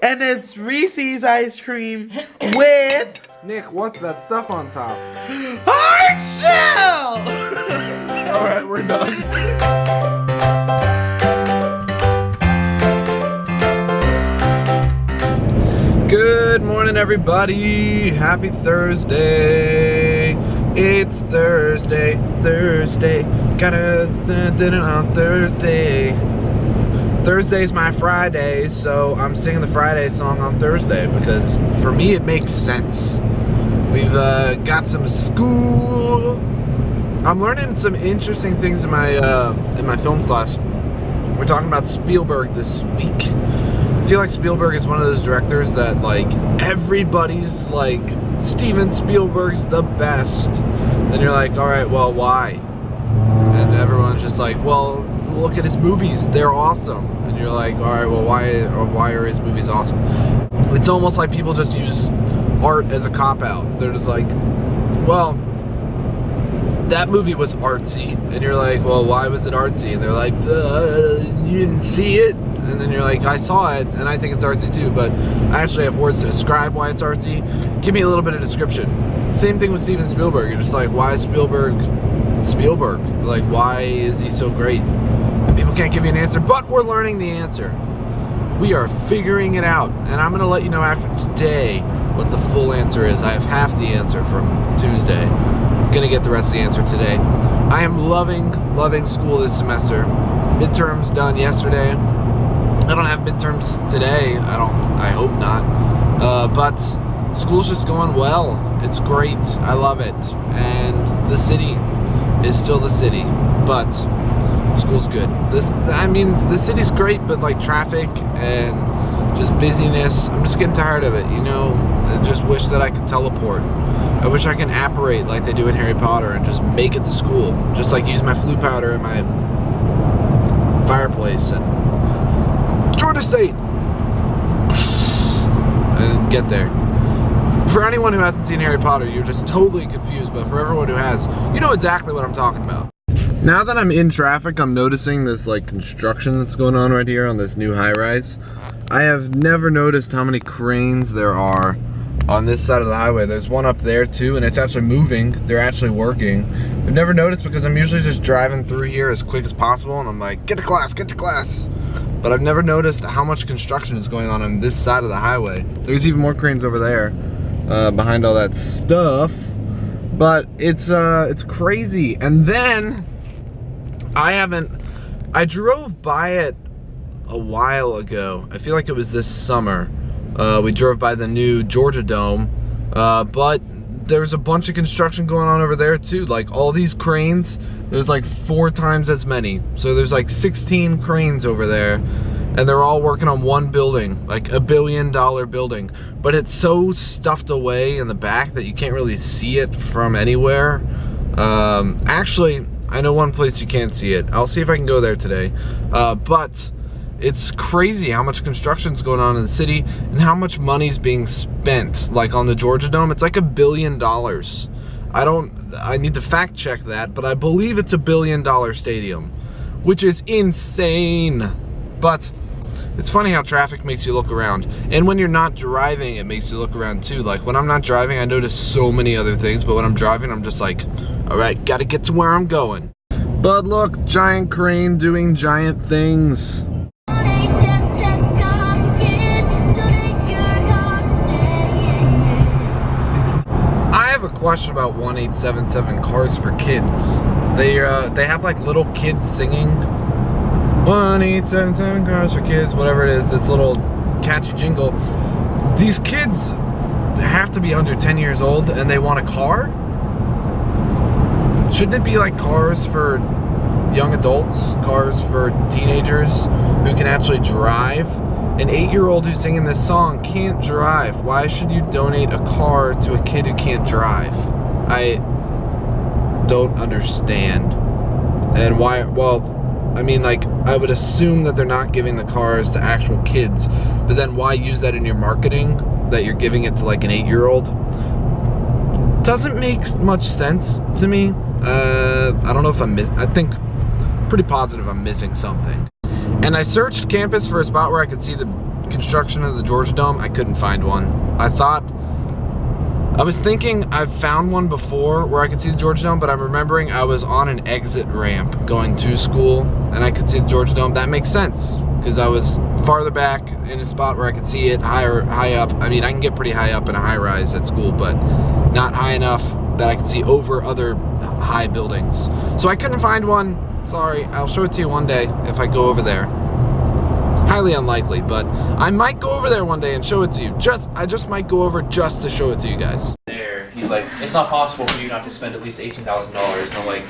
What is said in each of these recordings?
And it's Reese's ice cream with Nick, what's that stuff on top? hard shell! Alright, we're done. Good morning, everybody. Happy Thursday. It's Thursday. Gotta do it on Thursday. Thursday's my Friday, so I'm singing the Friday song on Thursday because for me it makes sense. We've got some school. I'm learning some interesting things in my film class. We're talking about Spielberg this week. I feel like Spielberg is one of those directors that like everybody's like, Steven Spielberg's the best. Then you're like, all right, well, why? And everyone's just like, well, look at his movies, they're awesome. And you're like, all right, well, why are his movies awesome? It's almost like people just use art as a cop-out. They're just like, well, that movie was artsy. And you're like, well, why was it artsy? And they're like, you didn't see it? And then you're like, I saw it, and I think it's artsy too, but I actually have words to describe why it's artsy. Give me a little bit of description. Same thing with Steven Spielberg. You're just like, why is Spielberg? Like, why is he so great? And people can't give you an answer, but we're learning the answer. We are figuring it out, and I'm gonna let you know after today what the full answer is. I have half the answer from Tuesday. I'm gonna get the rest of the answer today. I am loving school this semester. Midterms done yesterday. I don't have midterms today. I hope not. But school's just going well. It's great. I love it. And the city is still the city, but school's good. The city's great, but like traffic and just busyness, I'm just getting tired of it, you know? I just wish that I could teleport. I wish I can apparate like they do in Harry Potter and just make it to school. Just like use my flu powder in my fireplace and Georgia State and get there. For anyone who hasn't seen Harry Potter, you're just totally confused, but for everyone who has, you know exactly what I'm talking about. Now that I'm in traffic, I'm noticing this like construction that's going on right here on this new high-rise. I have never noticed how many cranes there are on this side of the highway. There's one up there too, and it's actually moving. They're actually working. I've never noticed because I'm usually just driving through here as quick as possible, and I'm like, get to class, get to class. But I've never noticed how much construction is going on this side of the highway. There's even more cranes over there, behind all that stuff. But it's crazy. And then I drove by it a while ago. I feel like it was this summer. We drove by the new Georgia Dome, but there's a bunch of construction going on over there too. Like all these cranes, there's like 4 times as many. So there's like 16 cranes over there, and they're all working on one building, like $1 billion building. But it's so stuffed away in the back that you can't really see it from anywhere. Actually, I know one place you can't see it. I'll see if I can go there today. But it's crazy how much construction's going on in the city and how much money's being spent. Like on the Georgia Dome, it's like $1 billion. I need to fact check that, but I believe it's $1 billion stadium, which is insane. But it's funny how traffic makes you look around. And when you're not driving, it makes you look around too. Like when I'm not driving, I notice so many other things, but when I'm driving, I'm just like, all right, gotta get to where I'm going. But look, giant crane doing giant things. A question about 1877 Cars for Kids. They have like little kids singing 1877 Cars for Kids, whatever it is, this little catchy jingle. These kids have to be under 10 years old and they want a car? Shouldn't it be like cars for young adults, cars for teenagers who can actually drive? An 8-year-old who's singing this song can't drive. Why should you donate a car to a kid who can't drive? I don't understand. And why? Well, I mean, like, I would assume that they're not giving the cars to actual kids, but then why use that in your marketing, that you're giving it to like an 8-year-old? Doesn't make much sense to me. I don't know if I think pretty positive I'm missing something. And I searched campus for a spot where I could see the construction of the Georgia Dome, I couldn't find one. I was thinking I've found one before where I could see the Georgia Dome, but I'm remembering I was on an exit ramp going to school and I could see the Georgia Dome. That makes sense because I was farther back in a spot where I could see it high up. I mean, I can get pretty high up in a high rise at school, but not high enough that I could see over other high buildings. So I couldn't find one. Sorry, I'll show it to you one day if I go over there. Highly unlikely, but I might go over there one day and show it to you. I just might go over just to show it to you guys. There, he's like, it's not possible for you not to spend at least $18,000. And I'm like,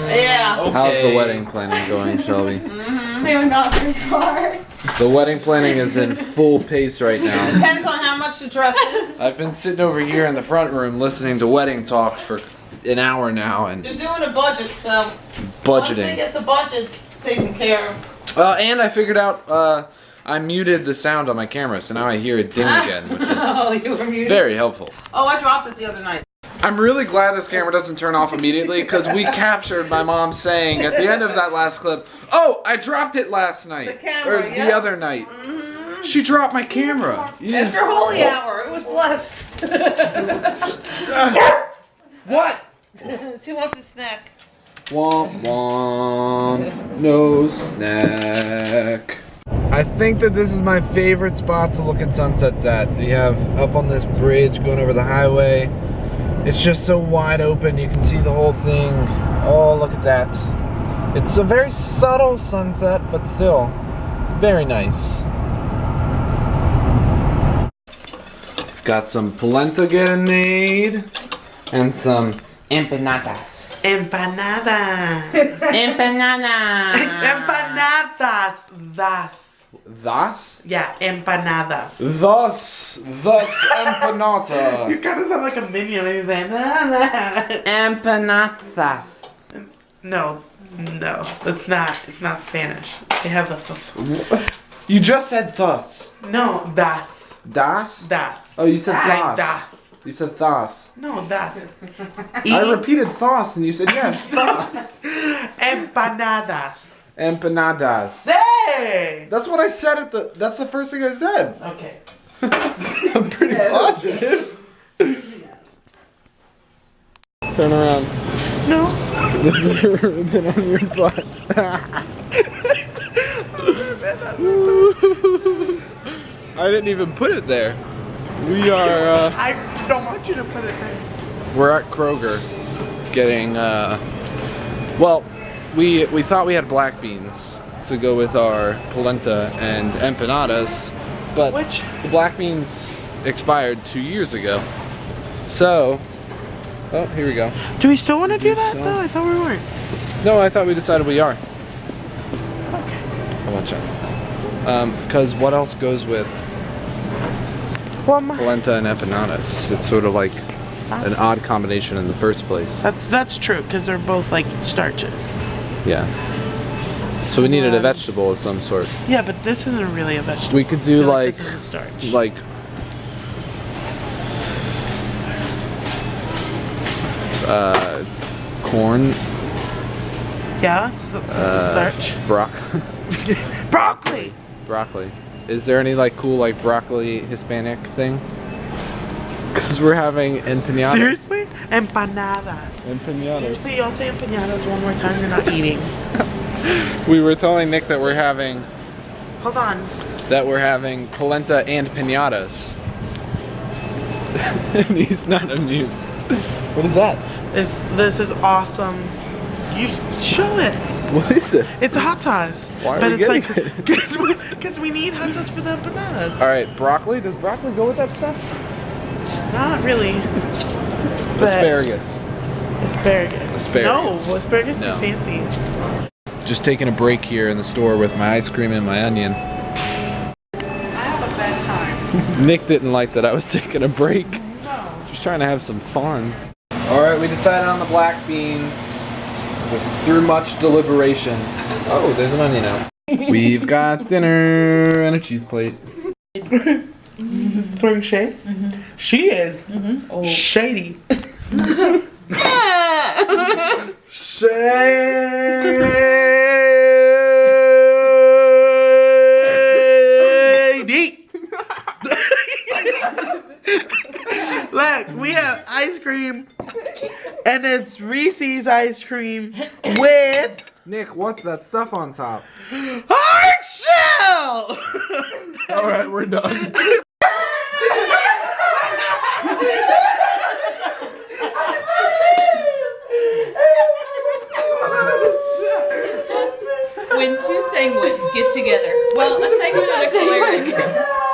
yeah. Okay. How's the wedding planning going, Shelby? They're not very far. The wedding planning is in full pace right now. Depends on how much the dress is. I've been sitting over here in the front room listening to wedding talk for an hour now and They're doing a budget, so once they budgeting. get the budget taken care of. And I figured out I muted the sound on my camera, so now I hear it ding again, which is Oh, you were muted. very helpful. Oh, I dropped it the other night. I'm really glad this camera doesn't turn off immediately because we captured my mom saying at the end of that last clip, "Oh, I dropped it last night." The camera, or yeah. the other night. She dropped my camera. Yeah. After holy hour, it was blessed. What? She wants a snack. Womp womp, no snack. I think that this is my favorite spot to look at sunsets at. You have up on this bridge going over the highway. It's just so wide open, you can see the whole thing. Oh, look at that. It's a very subtle sunset, but still, very nice. Got some polenta getting made, and some empanadas. Empanadas. Empanada. Empanadas. Thus. Thus? Yeah, empanadas. Thus empanada. You kind of sound like a minion. Empanada. No, that's not. It's not Spanish. They have a You just said thus. No, das. Das? Das. Oh, you said Like thus. das. You said thus. No, das. I repeated thus and you said yes, thus. Empanadas. Empanadas. Hey! That's what I said that's the first thing I said. Okay. I'm pretty positive. Turn around. No. This is your ribbon on your butt. I didn't even put it there. We are, I don't want you to put it there. we're at Kroger getting, well, we thought we had black beans to go with our polenta and empanadas, but the black beans expired 2 years ago. So, oh, here we go. Do we still want to do that though? I thought we weren't. No, I thought we decided we are. Okay. How about that? Because what else goes with polenta and empanadas? It's sort of like an odd combination in the first place. That's true because they're both like starches. Yeah. So we needed a vegetable of some sort. Yeah, but this isn't really a vegetable. We could do like this is a starch. like corn. Yeah, it's a starch. Broccoli. Broccoli. Broccoli. Is there any like cool like broccoli Hispanic thing? Because we're having empanadas. Seriously? Empanadas. Empanadas. Seriously, y'all say empanadas one more time. You're not eating. We were telling Nick that we're having Hold on. polenta and pinatas. And he's not amused. What is that? This is awesome. You show it. What is it? It's hot sauce. Why are but we it's getting like because we need hot sauce for the empanadas. Alright, broccoli? Does broccoli go with that stuff? Not really. But Asparagus. Asparagus. Asparagus. No, asparagus No. too fancy. Just taking a break here in the store with my ice cream and my onion. I have a bad time. Nick didn't like that I was taking a break. No. Just trying to have some fun. Alright, we decided on the black beans through much deliberation. Oh, there's an onion out. We've got dinner and a cheese plate. Throwing shade? She is shady. Shady. Look, we have ice cream, and it's Reese's ice cream with Nick, what's that stuff on top? hard shell. Alright, we're done. When two sanguines get together. Well, a sanguine and a choleric.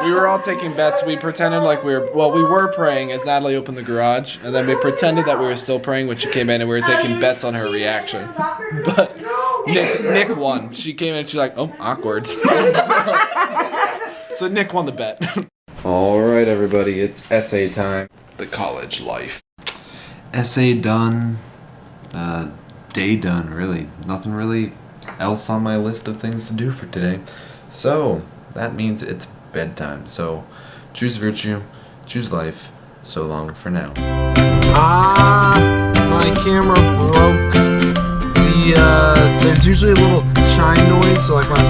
We were all taking bets. We pretended like we were praying as Natalie opened the garage, and then we pretended that we were still praying when she came in, and we were taking bets on her reaction. But Nick won. She came in and she's like, oh, awkward. So Nick won the bet. Alright everybody, it's essay time. The college life. Essay done. Day done, really. Nothing really else on my list of things to do for today. So, that means it's bedtime. So, choose virtue, choose life. So long for now. My camera broke. There's usually a little chime noise, so like when I'm